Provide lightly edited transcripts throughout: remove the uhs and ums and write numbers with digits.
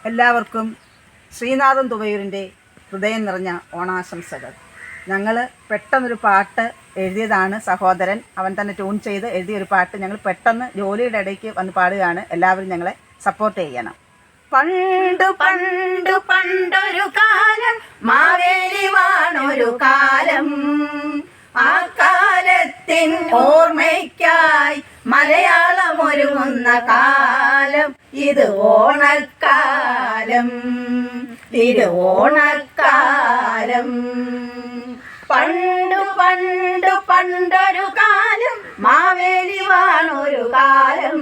എല്ലാവർക്കും ശ്രീനാഥൻ തുവയൂരിൻ്റെ ഹൃദയം നിറഞ്ഞ ഓണാശംസകൾ. ഞങ്ങൾ പെട്ടെന്നൊരു പാട്ട് എഴുതിയതാണ്. സഹോദരൻ അവൻ തന്നെ ട്യൂൺ ചെയ്ത് എഴുതിയൊരു പാട്ട് ഞങ്ങൾ പെട്ടെന്ന് ജോലിയുടെ ഇടയ്ക്ക് വന്ന് പാടുകയാണ്. എല്ലാവരും ഞങ്ങളെ സപ്പോർട്ട് ചെയ്യണം. പണ്ടു പണ്ടു പണ്ടൊരു കാലം, മാവേലി വാണൊരു കാലം. ആ കാലത്തിൻ ഓർമ്മയ്ക്കായി മലയാളം ഒരുങ്ങുന്ന കാലം. ഇത് ഓണക്കാലം, തിരുവോണക്കാലം. പണ്ടു പണ്ടു പണ്ടൊരു കാലം, മാവേലി വാണൊരു കാലം.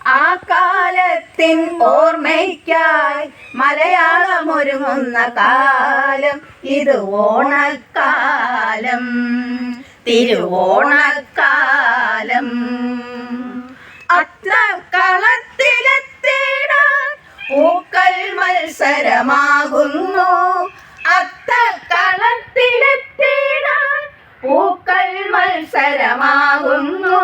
ആ കാലത്തിൻ ഓർമ്മയ്ക്കായി മലയാളം ഒരുങ്ങുന്ന കാലം. ഇത് ഓണക്കാലം, തിരുവോണക്കാലം. അത്തക്കളത്തിലെത്തിടാൻ പൂക്കൾ മത്സരമാകുന്നു. അത്തക്കളത്തിലെത്തിടാൻ പൂക്കൾ മത്സരമാകുന്നു.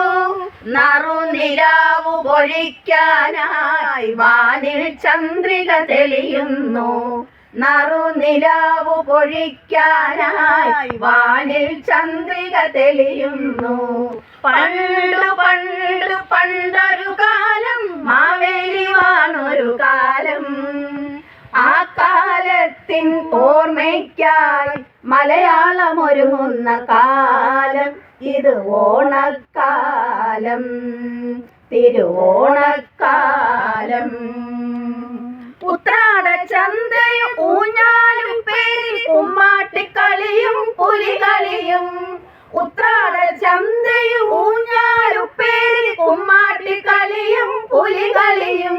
നറുനിലാവു പൊഴിക്കാനായി വാനിൽ ചന്ദ്രിക തെളിയുന്നു. നറുനിലാവു പൊഴിക്കാനായി വാനിൽ ചന്ദ്രിക തെളിയുന്നു. പണ്ടു പണ്ടു പണ്ടൊരു കാലം, മാവേലി വാണൊരു കാലം. ആ കാലത്തിൻ ഓർമ്മയ്ക്കായി മലയാളം ഒരുങ്ങുന്ന കാലം. ഇത് ഓണക്കാലം, തിരുവോണക്കാലം. ഉത്രാട ചന്തയും ഊഞ്ഞാലും പേരിൽ കുമ്മാട്ടിക്കളിയും പുലികളിയും. ഉത്രാട ചന്തയും ഊഞ്ഞാലും പേരിൽ കുമ്മാട്ടിക്കളിയും പുലികളിയും.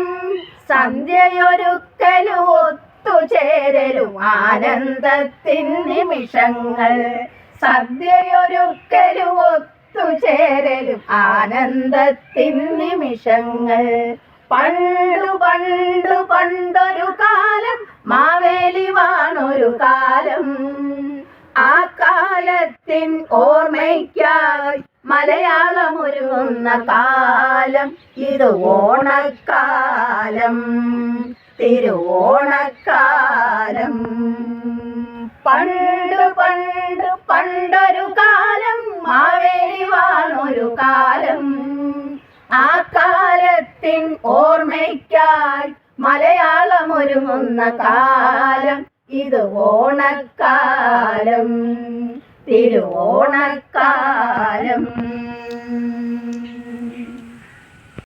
സന്ധ്യയൊരുക്കലും ഒത്തുചേരലും ആനന്ദത്തിൻ നിമിഷങ്ങൾ. സദ്യയൊരുക്കലും ഒത്തുചേരലും ആനന്ദത്തിൻ നിമിഷങ്ങൾ. പണ്ടു പണ്ടു പണ്ടൊരു കാലം, മാവേലി വാണൊരു കാലം. ആ കാലത്തിൻ ഓർമ്മയ്ക്കായി മലയാളം ഒരുങ്ങുന്ന കാലം. ഇത് ഓണക്കാലം, തിരുവോണക്കാലം. പണ്ടു പണ്ടു പണ്ടൊരു കാലം, മാവേലി വാണൊരു കാലം. ആ കാലത്തിൻ ഓർമ്മയ്ക്കായി മലയാളം ഒരുങ്ങുന്ന കാലം. ഇത് ഓണക്കാലം, തിരുവോണക്കാലം.